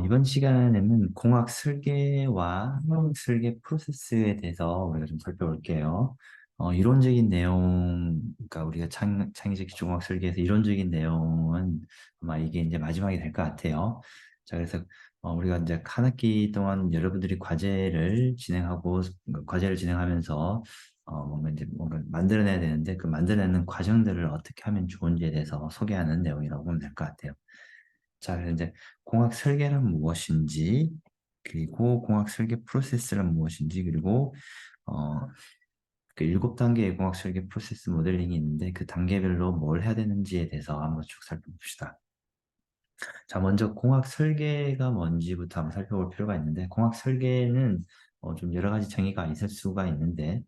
이번 시간에는 공학 설계와 설계 프로세스에 대해서 우리가 좀 살펴볼게요. 이론적인 내용, 그러니까 우리가 창의적 기초공학 설계에서 이론적인 내용은 아마 이게 이제 마지막이 될 것 같아요. 자, 그래서 우리가 이제 한 학기 동안 여러분들이 과제를 진행하면서 뭔가 만들어내야 되는데 그 만들어내는 과정들을 어떻게 하면 좋은지에 대해서 소개하는 내용이라고 보면 될 것 같아요. 자, 그래서 이제 공학 설계는 무엇인지, 그리고 공학 설계 프로세스는 무엇인지, 그리고 어, 그 7단계의 공학 설계 프로세스 모델링이 있는데 그 단계별로 뭘 해야 되는지에 대해서 한번 쭉 살펴봅시다. 자, 먼저 공학 설계가 뭔지부터 한번 살펴볼 필요가 있는데 공학 설계는 좀 여러 가지 정의가 있을 수가 있는데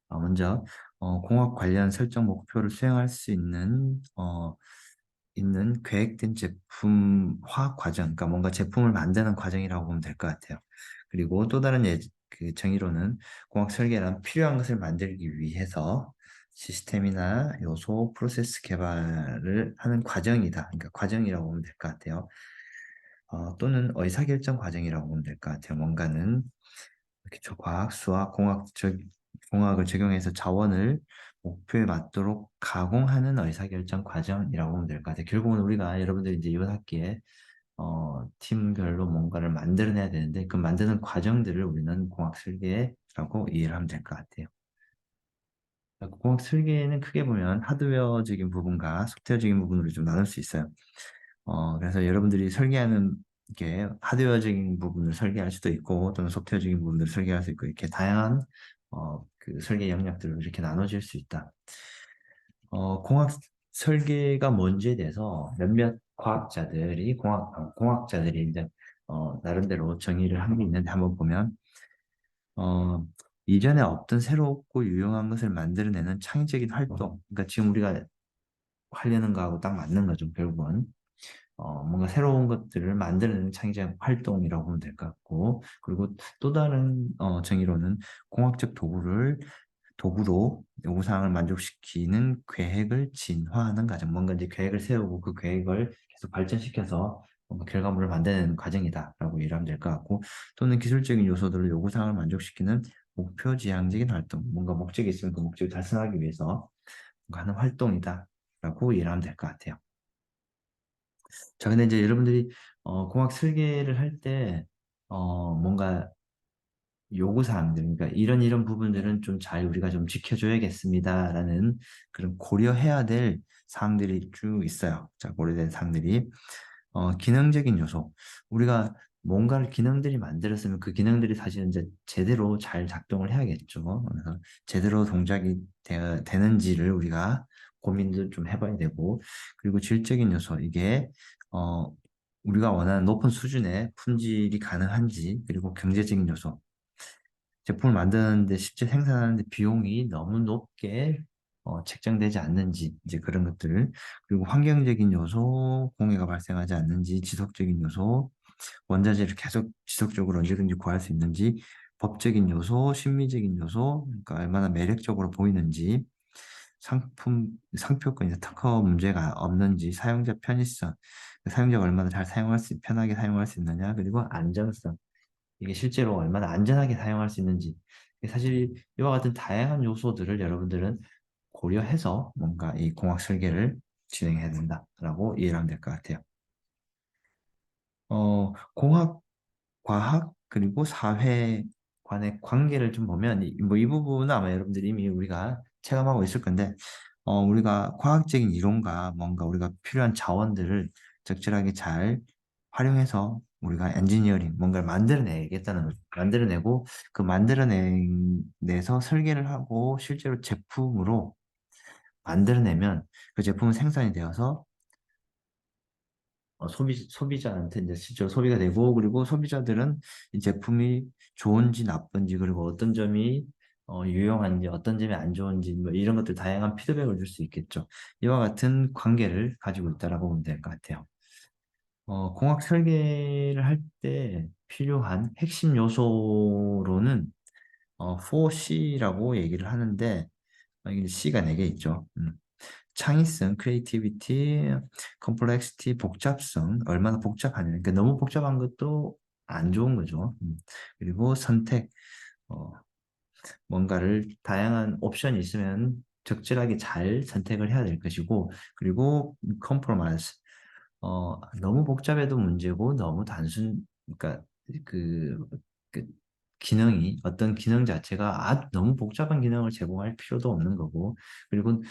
먼저 공학 관련 설정 목표를 수행할 수 있는 계획된 제품화 과정, 그러니까 뭔가 제품을 만드는 과정이라고 보면 될 것 같아요. 그리고 또 다른 그 정의로는 공학 설계란 필요한 것을 만들기 위해서 시스템이나 요소, 프로세스 개발을 하는 과정이다. 그러니까 과정이라고 보면 될 것 같아요. 또는 의사결정 과정이라고 보면 될 것 같아요. 뭔가는 기초 과학, 수학, 공학을 적용해서 자원을 목표에 맞도록 가공하는 의사결정 과정이라고 보면 될 것 같아요. 결국은 우리가 여러분들이 이제 이번 학기에 팀별로 뭔가를 만들어내야 되는데 그 만드는 과정들을 우리는 공학 설계라고 이해를 하면 될 것 같아요. 공학 설계는 크게 보면 하드웨어적인 부분과 소프트웨어적인 부분으로 좀 나눌 수 있어요. 그래서 여러분들이 설계하는 게 하드웨어적인 부분을 설계할 수도 있고 또는 소프트웨어적인 부분을 설계할 수 있고 이렇게 다양한 그 설계 영역들로 이렇게 나눠질 수 있다. 공학 설계가 뭔지에 대해서 몇몇 공학자들이 이제 나름대로 정의를 한 게 있는데 한번 보면 어, 이전에 없던 새롭고 유용한 것을 만들어내는 창의적인 활동. 그러니까 지금 우리가 하려는 거하고 딱 맞는 거죠, 결국은. 뭔가 새로운 것들을 만드는 창의적 활동이라고 보면 될 것 같고, 그리고 또 다른 정의로는 공학적 도구로 요구사항을 만족시키는 계획을 진화하는 과정. 뭔가 이제 계획을 세우고 그 계획을 계속 발전시켜서 뭔가 결과물을 만드는 과정이다라고 이해하면 될 것 같고, 또는 기술적인 요소들을 요구사항을 만족시키는 목표 지향적인 활동. 뭔가 목적이 있으면 그 목적을 달성하기 위해서 뭔가 하는 활동이다라고 이해하면 될 것 같아요. 자, 근데 이제 여러분들이 공학 설계를 할 때 뭔가 요구사항들, 그러니까 이런 부분들은 좀 잘 우리가 좀 지켜줘야겠습니다라는 그런 고려해야 될 사항들이 쭉 있어요. 자, 고려된 사항들이 기능적인 요소. 우리가 뭔가를 기능들이 만들었으면 그 기능들이 사실 이제 제대로 잘 작동을 해야겠죠. 그래서 제대로 동작이 되는지를 우리가 고민도 좀 해봐야 되고, 그리고 질적인 요소. 이게 어, 우리가 원하는 높은 수준의 품질이 가능한지, 그리고 경제적인 요소. 제품을 만드는데 실제 생산하는데 비용이 너무 높게 책정되지 않는지 이제 그런 것들 그리고 환경적인 요소 공해가 발생하지 않는지 지속적인 요소 원자재를 계속 지속적으로 언제든지 구할 수 있는지 법적인 요소 심미적인 요소 그러니까 얼마나 매력적으로 보이는지 상표권 특허 문제가 없는지 사용자 편의성 사용자가 얼마나 잘 편하게 사용할 수 있느냐 그리고 안정성 이게 실제로 얼마나 안전하게 사용할 수 있는지 사실 이와 같은 다양한 요소들을 여러분들은 고려해서 뭔가 이 공학 설계를 진행해야 된다라고 이해를 하면 될 것 같아요. 공학, 과학, 그리고 사회 간의 관계를 좀 보면 이 부분은 아마 여러분들이 이미 우리가 체감하고 있을 건데 우리가 과학적인 이론과 뭔가 우리가 필요한 자원들을 적절하게 잘 활용해서 우리가 엔지니어링 뭔가를 만들어내겠다는 거죠. 만들어내고 그 만들어내서 설계를 하고 실제로 제품으로 만들어내면 그 제품은 생산이 되어서 소비자한테 이제 실제로 소비가 되고 그리고 소비자들은 이 제품이 좋은지 나쁜지 그리고 어떤 점이 유용한지 어떤 점이 안 좋은지 뭐 이런 것들 다양한 피드백을 줄 수 있겠죠. 이와 같은 관계를 가지고 있다라고 보면 될 것 같아요. 공학 설계를 할 때 필요한 핵심 요소로는 4C라고 얘기를 하는데 이게 C가 4개 있죠. 창의성, 크리에이티비티, 컴플렉시티, 복잡성, 얼마나 복잡하냐. 그러니까 너무 복잡한 것도 안 좋은 거죠. 그리고 선택, 어, 뭔가를 다양한 옵션이 있으면 적절하게 잘 선택을 해야 될 것이고, 그리고 컴프로마이즈, 너무 복잡해도 문제고 너무 그러니까 그, 그 기능이 어떤 기능 자체가 너무 복잡한 기능을 제공할 필요도 없는 거고, 그리고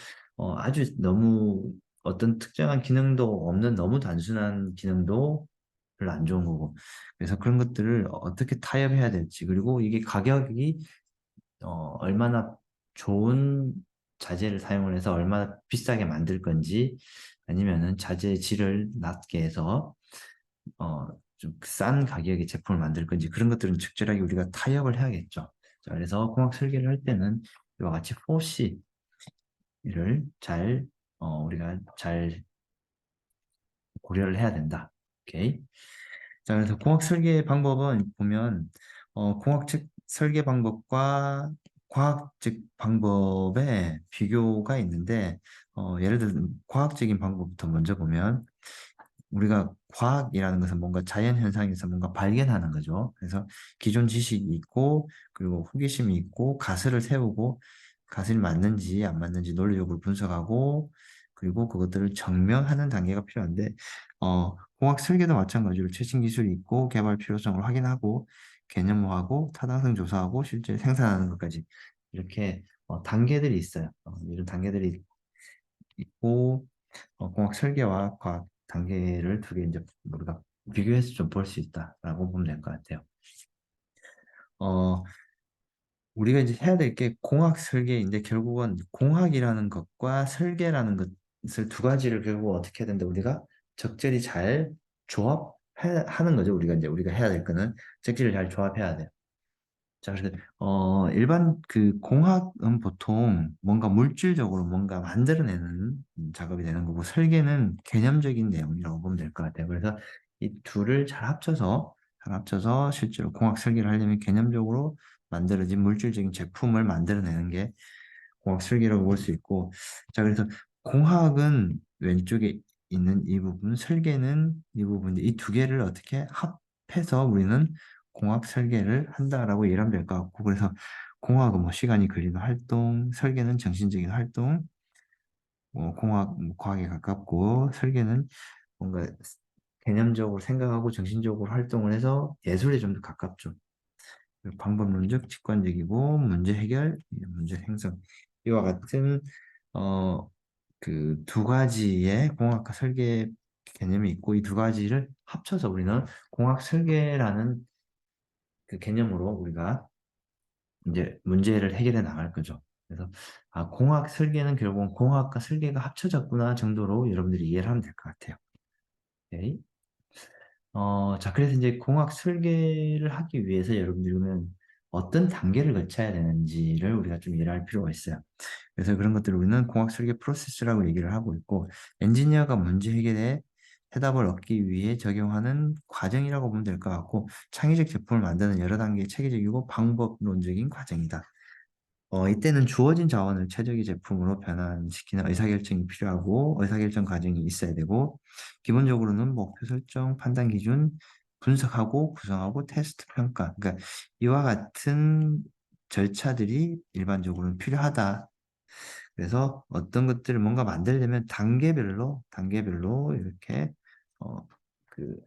아주 너무 어떤 특정한 기능도 없는 너무 단순한 기능도 별로 안 좋은 거고, 그래서 그런 것들을 어떻게 타협해야 될지, 그리고 이게 가격이 얼마나 좋은 자재를 사용을 해서 얼마나 비싸게 만들 건지, 아니면은 자재의 질을 낮게 해서 좀 싼 가격의 제품을 만들 건지, 그런 것들은 적절하게 우리가 타협을 해야겠죠. 자, 그래서 공학 설계를 할 때는 이와 같이 4C를 우리가 잘 고려를 해야 된다. 오케이. 자, 그래서 공학 설계 방법은 보면 공학적 설계 방법과 과학적 방법의 비교가 있는데, 예를 들어 과학적인 방법부터 먼저 보면, 우리가 과학이라는 것은 뭔가 자연 현상에서 뭔가 발견하는 거죠. 그래서 기존 지식이 있고, 그리고 호기심이 있고, 가설을 세우고, 가설이 맞는지 안 맞는지 논리적으로 분석하고, 그리고 그것들을 증명하는 단계가 필요한데, 공학 설계도 마찬가지로 최신 기술이 있고, 개발 필요성을 확인하고, 개념화하고, 타당성 조사하고, 실제 생산하는 것까지 이렇게 단계들이 있어요. 이런 단계들이 있고, 공학 설계와 과학 단계를 두 개 이제 우리가 비교해서 좀 볼 수 있다라고 보면 될 것 같아요. 어, 우리가 이제 해야 될 게 공학 설계인데, 결국은 공학이라는 것과 설계라는 것을 두 가지를 결국 어떻게 해야 된다. 우리가 적절히 잘 조합하는 거죠. 우리가 해야 될 거는 적절히 잘 조합해야 돼요. 자, 그래서 일반 그 공학은 보통 뭔가 물질적으로 뭔가 만들어내는 작업이 되는 거고, 설계는 개념적인 내용이라고 보면 될 것 같아요. 그래서 이 둘을 잘 합쳐서 실제로 공학 설계를 하려면 개념적으로 만들어진 물질적인 제품을 만들어내는 게 공학 설계라고 볼 수 있고, 자, 그래서 공학은 왼쪽에 있는 이 부분, 설계는 이 부분인데, 이 두 개를 어떻게 합해서 우리는 공학 설계를 한다라고 이해하면 될 것 같고, 그래서 공학은 뭐 시간이 걸리는 활동, 설계는 정신적인 활동, 공학, 과학에 가깝고, 설계는 뭔가 개념적으로 생각하고 정신적으로 활동을 해서 예술에 좀 더 가깝죠. 방법론적, 직관적이고 문제 해결, 문제 생성, 이와 같은 어, 그 두 가지의 공학과 설계 개념이 있고, 이 두 가지를 합쳐서 우리는 공학 설계라는 그 개념으로 우리가 이제 문제를 해결해 나갈 거죠. 그래서 공학 설계는 결국은 공학과 설계가 합쳐졌구나 정도로 여러분들이 이해를 하면 될 것 같아요. 오케이. 자, 그래서 이제 공학 설계를 하기 위해서 여러분들이 그러면 어떤 단계를 거쳐야 되는지를 우리가 좀 이해할 필요가 있어요. 그래서 그런 것들을 우리는 공학 설계 프로세스라고 얘기를 하고 있고, 엔지니어가 문제 해결에 해답을 얻기 위해 적용하는 과정이라고 보면 될 것 같고, 창의적 제품을 만드는 여러 단계의 체계적이고 방법론적인 과정이다. 이때는 주어진 자원을 최적의 제품으로 변환시키는 의사결정이 필요하고, 의사결정 과정이 있어야 되고, 기본적으로는 목표 설정, 판단 기준, 분석하고 구성하고 테스트 평가. 그러니까 이와 같은 절차들이 일반적으로는 필요하다. 그래서 어떤 것들을 뭔가 만들려면 단계별로 이렇게 어, 그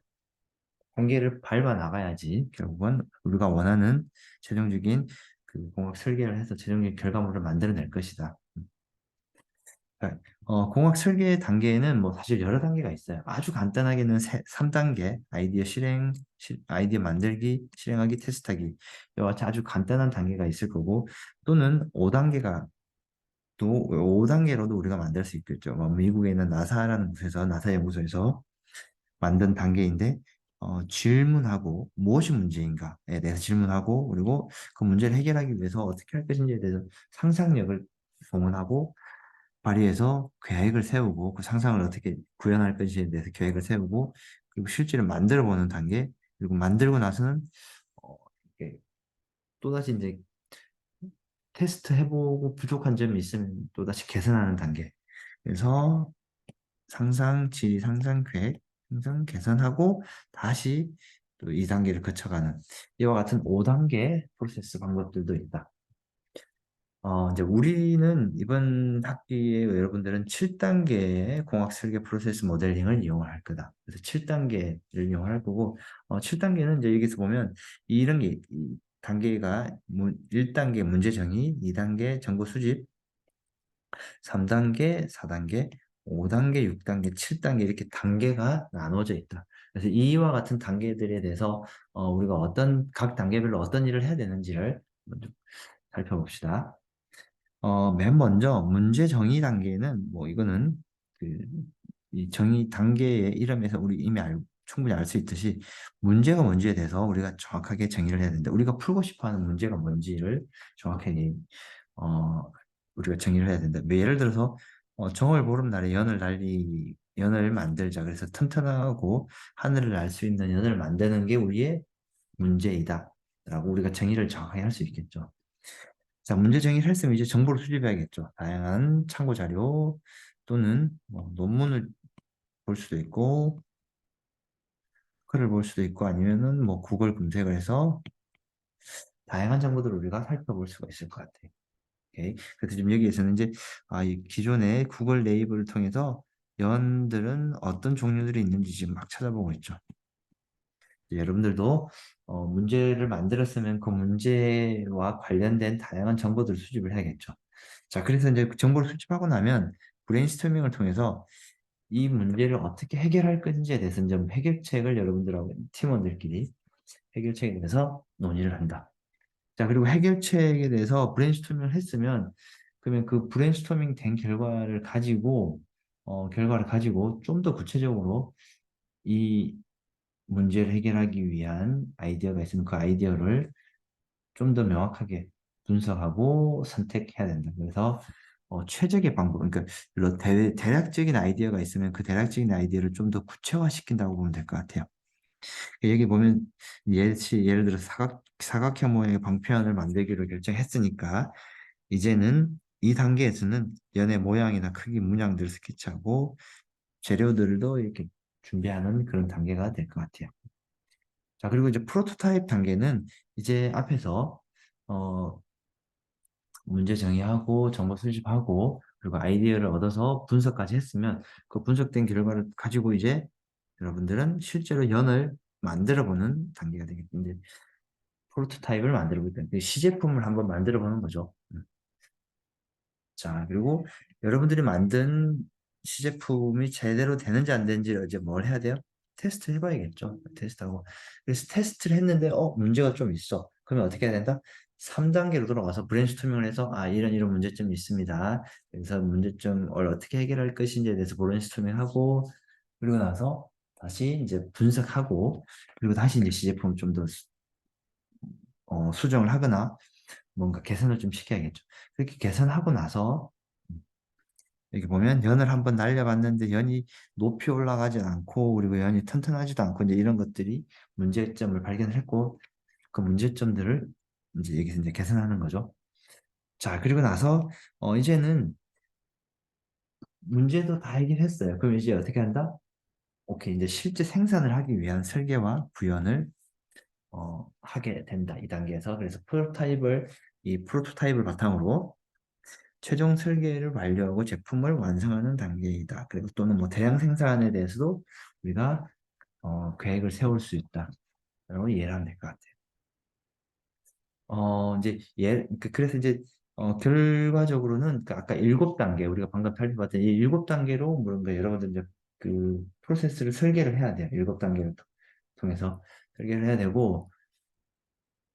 단계를 밟아 나가야지 결국은 우리가 원하는 최종적인 그 공학 설계를 해서 최종적인 결과물을 만들어낼 것이다. 자, 공학 설계 단계에는 뭐 사실 여러 단계가 있어요. 아주 간단하게는 3단계 아이디어 만들기, 실행하기, 테스트하기. 이와 같이 아주 간단한 단계가 있을 거고, 또는 5단계로도 우리가 만들 수 있겠죠. 뭐 미국에 있는 나사 연구소에서 만든 단계인데, 질문하고 무엇이 문제인가에 대해서 질문하고, 그리고 그 문제를 해결하기 위해서 어떻게 할 것인지에 대해서 상상력을 동원하고 발휘해서 계획을 세우고, 그 상상을 어떻게 구현할 것인지에 대해서 계획을 세우고, 그리고 실제로 만들어 보는 단계, 그리고 만들고 나서는 어, 이렇게 또다시 이제 테스트 해보고 부족한 점이 있으면 또다시 개선하는 단계. 그래서 상상, 지리 상상 계획, 상상 개선하고 다시 또 2단계를 거쳐가는 이와 같은 5단계 프로세스 방법들도 있다. 이제 우리는 이번 학기에 여러분들은 7단계의 공학 설계 프로세스 모델링을 이용할 거다. 그래서 7단계를 이용할 거고, 7단계는 이제 여기서 보면 이런 게, 이 단계가 1단계 문제 정의, 2단계 정보 수집, 3단계, 4단계, 5단계, 6단계, 7단계 이렇게 단계가 나눠져 있다. 그래서 이와 같은 단계들에 대해서 우리가 각 단계별로 어떤 일을 해야 되는지를 먼저 살펴봅시다. 맨 먼저 문제 정의 단계는 뭐 이거는 그 이 정의 단계의 이름에서 우리 이미 충분히 알 수 있듯이 문제가 뭔지에 대해서 우리가 정확하게 정의를 해야 된다. 우리가 풀고 싶어하는 문제가 뭔지를 정확하게 우리가 정의를 해야 된다. 뭐 예를 들어서 정월 보름날에 연을 만들자. 그래서 튼튼하고 하늘을 날 수 있는 연을 만드는 게 우리의 문제이다. 라고 우리가 정의를 정확하게 할 수 있겠죠. 자, 문제 정의를 했으면 이제 정보를 수집해야겠죠. 다양한 참고 자료 또는 뭐 논문을 볼 수도 있고, 글을 볼 수도 있고, 아니면은 뭐 구글 검색을 해서 다양한 정보들을 우리가 살펴볼 수가 있을 것 같아요. 오케이. 그래서 지금 여기에서는 이제 이 기존의 구글 네이버를 통해서 연들은 어떤 종류들이 있는지 지금 막 찾아보고 있죠. 여러분들도 문제를 만들었으면 그 문제와 관련된 다양한 정보들을 수집을 해야겠죠. 자, 그래서 이제 그 정보를 수집하고 나면 브레인스토밍을 통해서 이 문제를 어떻게 해결할 건지에 대해서 좀 해결책을 여러분들하고 팀원들끼리 해결책에 대해서 논의를 한다. 자, 그리고 해결책에 대해서 브레인스토밍을 했으면 그러면 그 브레인스토밍 된 결과를 가지고 좀 더 구체적으로 이 문제를 해결하기 위한 아이디어가 있으면 그 아이디어를 좀 더 명확하게 분석하고 선택해야 된다. 그래서 최적의 방법, 그러니까 물론 대략적인 아이디어가 있으면 그 대략적인 아이디어를 좀 더 구체화시킨다고 보면 될 것 같아요. 여기 보면 예를 들어 사각형 모양의 방패연을 만들기로 결정했으니까 이제는 이 단계에서는 연의 모양이나 크기, 문양들을 스케치하고 재료들도 이렇게 준비하는 그런 단계가 될 것 같아요. 자, 그리고 이제 프로토타입 단계는 이제 앞에서 어, 문제 정의하고 정보 수집하고 그리고 아이디어를 얻어서 분석까지 했으면 그 분석된 결과를 가지고 이제 여러분들은 실제로 연을 만들어 보는 단계가 되겠는데 프로토타입을 만들어 보는 시제품을 한번 만들어 보는 거죠. 자, 그리고 여러분들이 만든 시제품이 제대로 되는지 안 되는지 이제 뭘 해야 돼요? 테스트 해봐야겠죠. 테스트하고. 그래서 테스트를 했는데, 문제가 좀 있어. 그러면 어떻게 해야 된다? 3단계로 돌아가서 브레인스토밍을 해서, 이런 문제점이 있습니다. 그래서 문제점을 어떻게 해결할 것인지에 대해서 브레인스토밍하고, 그리고 나서 다시 이제 분석하고, 그리고 다시 이제 시제품을 좀 더 수정을 하거나, 뭔가 개선을 좀 시켜야겠죠. 그렇게 개선하고 나서, 여기 보면 연을 한번 날려봤는데 연이 높이 올라가지 않고 그리고 연이 튼튼하지도 않고 이제 이런 것들이 문제점을 발견을 했고 그 문제점들을 이제 여기서 이제 개선하는 거죠. 자, 그리고 나서 이제는 문제도 다 해결했어요. 그럼 이제 어떻게 한다? 오케이, 이제 실제 생산을 하기 위한 설계와 구현을 하게 된다. 이 단계에서. 그래서 이 프로토타입을 바탕으로 최종 설계를 완료하고 제품을 완성하는 단계이다. 그리고 또는 뭐 대량 생산에 대해서도 우리가 계획을 세울 수 있다라고 이해를 하면 될 것 같아요. 이제 그래서 이제 결과적으로는 그 아까 7단계 우리가 방금 살펴봤던 이 7단계로 뭔가 여러분들 이제 그 프로세스를 설계를 해야 돼요. 7단계를 통해서 설계를 해야 되고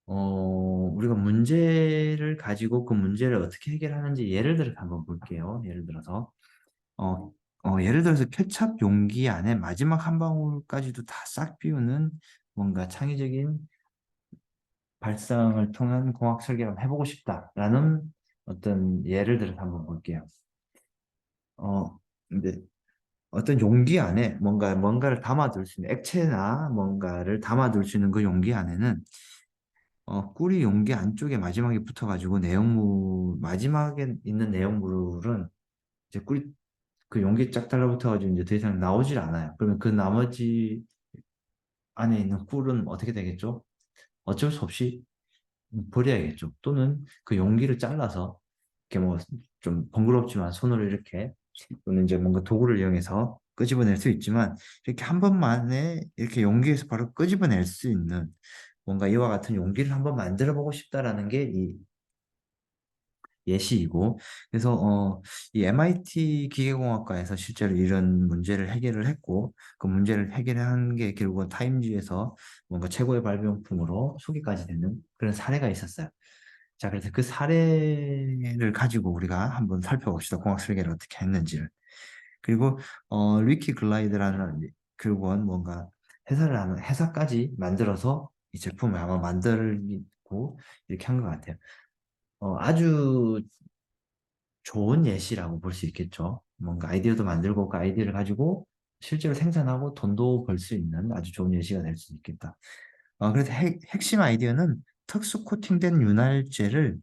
우리가 문제를 가지고 그 문제를 어떻게 해결하는지 예를 들어서 한번 볼게요. 예를 들어서 케첩 용기 안에 마지막 한 방울까지도 다 싹 비우는 뭔가 창의적인 발상을 통한 공학 설계를 한번 해보고 싶다라는 어떤 예를 들어서 한번 볼게요. 근데 어떤 용기 안에 뭔가를 담아둘 수 있는 액체나 뭔가를 담아둘 수 있는 그 용기 안에는 꿀이 용기 안쪽에 마지막에 붙어가지고 마지막에 있는 내용물은 이제 그 용기 쫙 달라붙어가지고 이제 더 이상 나오질 않아요. 그러면 그 나머지 안에 있는 꿀은 어떻게 되겠죠? 어쩔 수 없이 버려야겠죠. 또는 그 용기를 잘라서 이렇게 뭐 좀 번거롭지만 손으로 이렇게 또는 이제 뭔가 도구를 이용해서 끄집어낼 수 있지만 이렇게 한 번만에 이렇게 용기에서 바로 끄집어낼 수 있는 뭔가 이와 같은 용기를 한번 만들어 보고 싶다라는 게 이 예시이고 그래서 이 MIT 기계공학과에서 실제로 이런 문제를 해결을 했고 그 문제를 해결한 게 결국은 타임지에서 뭔가 최고의 발명품으로 소개까지 되는 그런 사례가 있었어요. 자, 그래서 그 사례를 가지고 우리가 한번 살펴봅시다. 공학 설계를 어떻게 했는지를. 그리고 리키 글라이드라는 결국은 뭔가 회사를 하는 회사까지 만들어서 이 제품을 아마 만들고 이렇게 한 것 같아요. 아주 좋은 예시라고 볼 수 있겠죠. 뭔가 아이디어도 만들고 그 아이디어를 가지고 실제로 생산하고 돈도 벌 수 있는 아주 좋은 예시가 될 수 있겠다. 그래서 핵심 아이디어는 특수 코팅된 윤활제를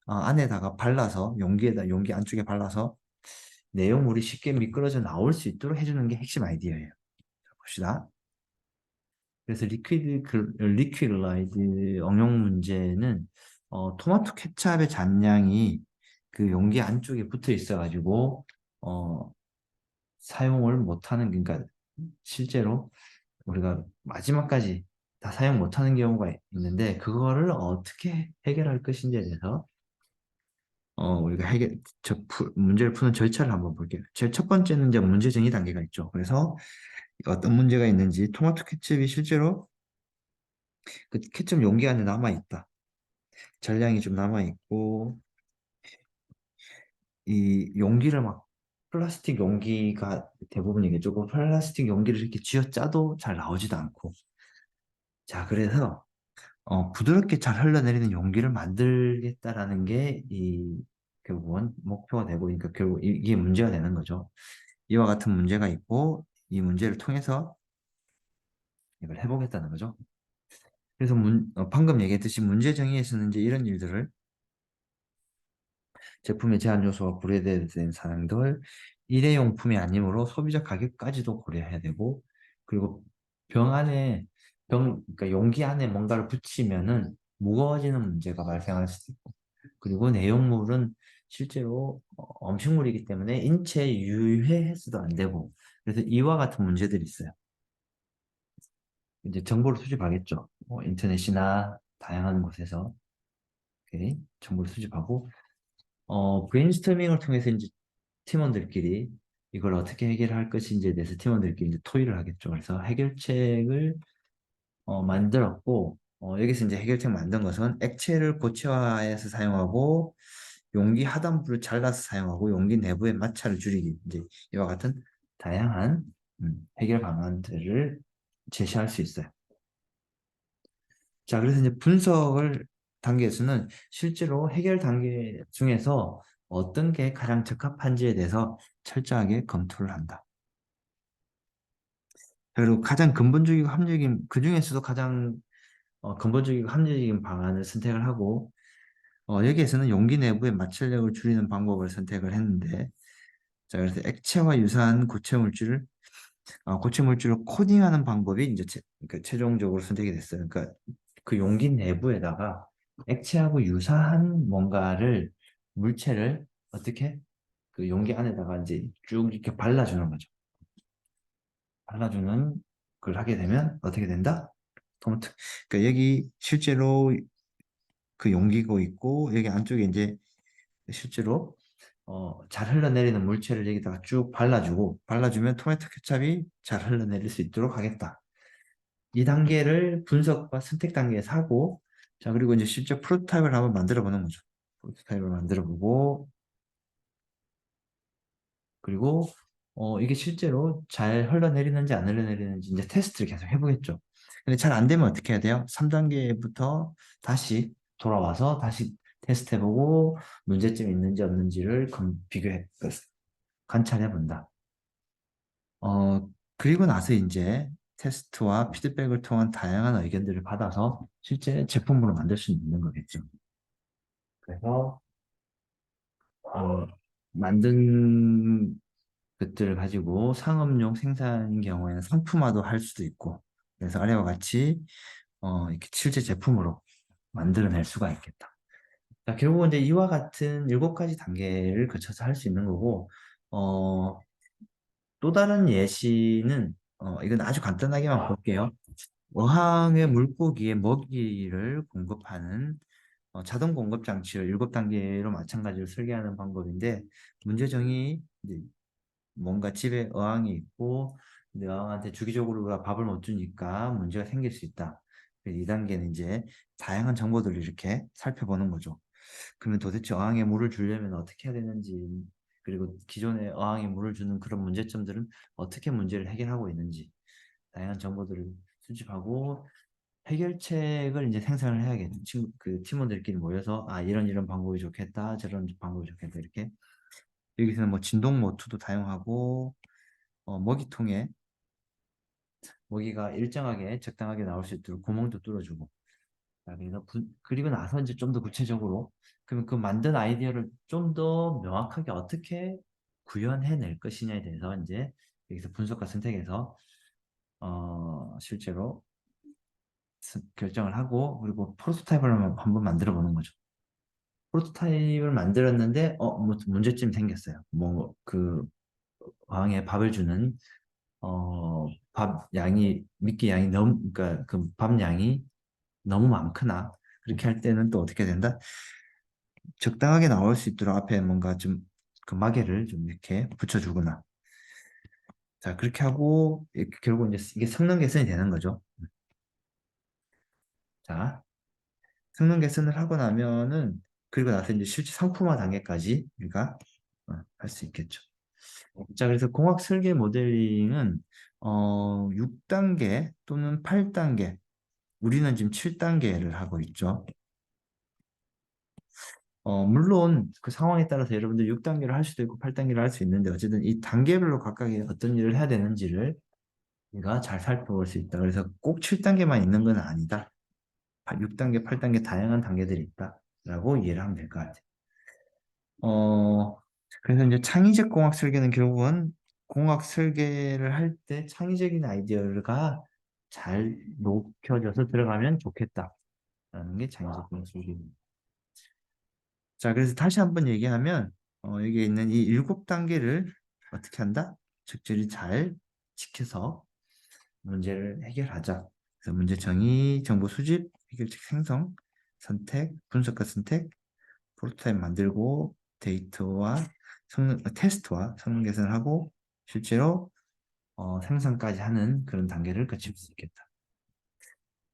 안에다가 발라서 용기 안쪽에 발라서 내용물이 쉽게 미끄러져 나올 수 있도록 해주는 게 핵심 아이디어예요. 자, 봅시다. 그래서 리퀴드 라이드 응용 문제는 토마토 케찹의 잔량이 그 용기 안쪽에 붙어 있어가지고 어, 사용을 못하는 그러니까 실제로 우리가 마지막까지 다 사용 못하는 경우가 있는데 그거를 어떻게 해결할 것인지에 대해서 우리가 문제를 푸는 절차를 한번 볼게요. 제일 첫 번째는 이제 문제 정의 단계가 있죠. 그래서 어떤 문제가 있는지 토마토 케첩이 실제로 그 케첩 용기 안에 남아 있다. 전량이 좀 남아 있고 이 용기를 막 플라스틱 용기가 대부분이겠죠. 그 플라스틱 용기를 이렇게 쥐어짜도 잘 나오지도 않고. 자, 그래서 부드럽게 잘 흘러내리는 용기를 만들겠다라는 게 이 결국은 목표가 되고, 그러니까 결국 이게 문제가 되는 거죠. 이와 같은 문제가 있고, 이 문제를 통해서 이걸 해보겠다는 거죠. 그래서 방금 얘기했듯이 문제 정의에서는 이제 이런 일들을 제품의 제한 요소가 고려돼야 되는 사항들, 일회용품이 아니므로 소비자 가격까지도 고려해야 되고, 그리고 병 안에, 그러니까 용기 안에 뭔가를 붙이면은 무거워지는 문제가 발생할 수도 있고, 그리고 내용물은 실제로 음식물이기 때문에 인체에 유해해서도 안 되고, 그래서 이와 같은 문제들이 있어요. 이제 정보를 수집하겠죠. 인터넷이나 다양한 곳에서 오케이, 정보를 수집하고, 브레인스토밍을 통해서 이제 팀원들끼리 이걸 어떻게 해결할 것인지에 대해서 팀원들끼리 이제 토의를 하겠죠. 그래서 해결책을 만들었고, 여기서 이제 해결책 만든 것은 액체를 고체화해서 사용하고, 용기 하단부를 잘라서 사용하고, 용기 내부의 마찰을 줄이기. 이제 이와 같은 다양한 해결 방안들을 제시할 수 있어요. 자, 그래서 이제 분석을 단계에서는 실제로 해결 단계 중에서 어떤 게 가장 적합한지에 대해서 철저하게 검토를 한다. 그리고 가장 근본적이고 합리적인, 그 중에서도 가장 근본적이고 합리적인 방안을 선택을 하고, 여기에서는 용기 내부의 마찰력을 줄이는 방법을 선택을 했는데, 자, 그래서 액체와 유사한 고체 물질을 코딩하는 방법이 이제 그러니까 최종적으로 선택이 됐어요. 그러니까 그 용기 내부에다가 액체하고 유사한 뭔가를 물체를 어떻게 그 용기 안에다가 이제 쭉 이렇게 발라주는 거죠. 발라주는 걸 하게 되면 어떻게 된다? 토마토. 그러니까 여기 실제로 그 용기고 있고 여기 안쪽에 이제 실제로 잘 흘러내리는 물체를 여기다가 쭉 발라주고 발라주면 토마토 케첩이 잘 흘러내릴 수 있도록 하겠다. 이 단계를 분석과 선택 단계에서 하고 자 그리고 이제 실제 프로토타입을 한번 만들어 보는 거죠. 프로토타입을 만들어 보고 그리고 이게 실제로 잘 흘러내리는지 안 흘러내리는지 이제 테스트를 계속 해보겠죠. 근데 잘 안 되면 어떻게 해야 돼요? 3단계부터 다시 돌아와서 다시 테스트해보고 문제점이 있는지 없는지를 비교해 관찰해 본다. 그리고 나서 이제 테스트와 피드백을 통한 다양한 의견들을 받아서 실제 제품으로 만들 수 있는 거겠죠. 그래서 어, 만든 것들을 가지고 상업용 생산인 경우에는 상품화도 할 수도 있고, 그래서 아래와 같이 이렇게 실제 제품으로 만들어낼 수가 있겠다. 자, 결국은 이제 이와 같은 7가지 단계를 거쳐서 할 수 있는 거고, 어, 또 다른 예시는, 이건 아주 간단하게만 볼게요. 어항의 물고기에 먹이를 공급하는 자동 공급 장치를 7단계로 마찬가지로 설계하는 방법인데, 문제정이 이제 뭔가 집에 어항이 있고 근데 어항한테 주기적으로 우리가 밥을 못 주니까 문제가 생길 수 있다. 2단계는 이제 다양한 정보들을 이렇게 살펴보는 거죠. 그러면 도대체 어항에 물을 주려면 어떻게 해야 되는지, 그리고 기존에 어항에 물을 주는 그런 문제점들은 어떻게 문제를 해결하고 있는지, 다양한 정보들을 수집하고 해결책을 이제 생산을 해야겠죠. 그 팀원들끼리 모여서 이런 방법이 좋겠다, 저런 방법이 좋겠다 이렇게. 여기서는 뭐 진동 모터도 사용하고 먹이통에 먹이가 일정하게 적당하게 나올 수 있도록 구멍도 뚫어주고. 자, 그래서 그리고 나서 이제 좀 더 구체적으로 그러면 그 만든 아이디어를 좀 더 명확하게 어떻게 구현해낼 것이냐에 대해서 이제 여기서 분석과 선택해서 실제로 결정을 하고, 그리고 프로토타입을 한번 만들어 보는 거죠. 프로토타입을 만들었는데 뭐 문제점이 생겼어요. 뭐 그 어항에 밥을 주는 밥 양이, 미끼 양이 너무, 그러니까 그 밥 양이 너무 많거나, 그렇게 할 때는 또 어떻게 된다? 적당하게 나올 수 있도록 앞에 뭔가 좀 그 마개를 좀 이렇게 붙여주거나. 자, 그렇게 하고, 결국 이제 이게 성능 개선이 되는 거죠. 자, 성능 개선을 하고 나면은, 그리고 나서 이제 실제 상품화 단계까지 우리가 할 수 있겠죠. 자, 그래서 공학 설계 모델링은 6단계 또는 8단계, 우리는 지금 7단계를 하고 있죠. 물론 그 상황에 따라서 여러분들 6단계를 할 수도 있고 8단계를 할 수 있는데, 어쨌든 이 단계별로 각각의 어떤 일을 해야 되는지를 우리가 잘 살펴볼 수 있다. 그래서 꼭 7단계만 있는 건 아니다. 6단계, 8단계 다양한 단계들이 있다라고 이해를 하면 될 것 같아요. 그래서 이제 창의적 공학 설계는 결국은 공학 설계를 할 때 창의적인 아이디어가 잘 녹여져서 들어가면 좋겠다라는 게 창의적 공학 설계입니다. 자, 그래서 다시 한번 얘기하면, 여기에 있는 이 7단계를 어떻게 한다? 적절히 잘 지켜서 문제를 해결하자. 그래서 문제 정의, 정보 수집, 해결책 생성, 선택, 분석과 선택, 프로토타입 만들고, 테스트와 성능 개선을 하고, 실제로 생산까지 하는 그런 단계를 거칠 수 있겠다.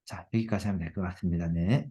자, 여기까지 하면 될 것 같습니다. 네.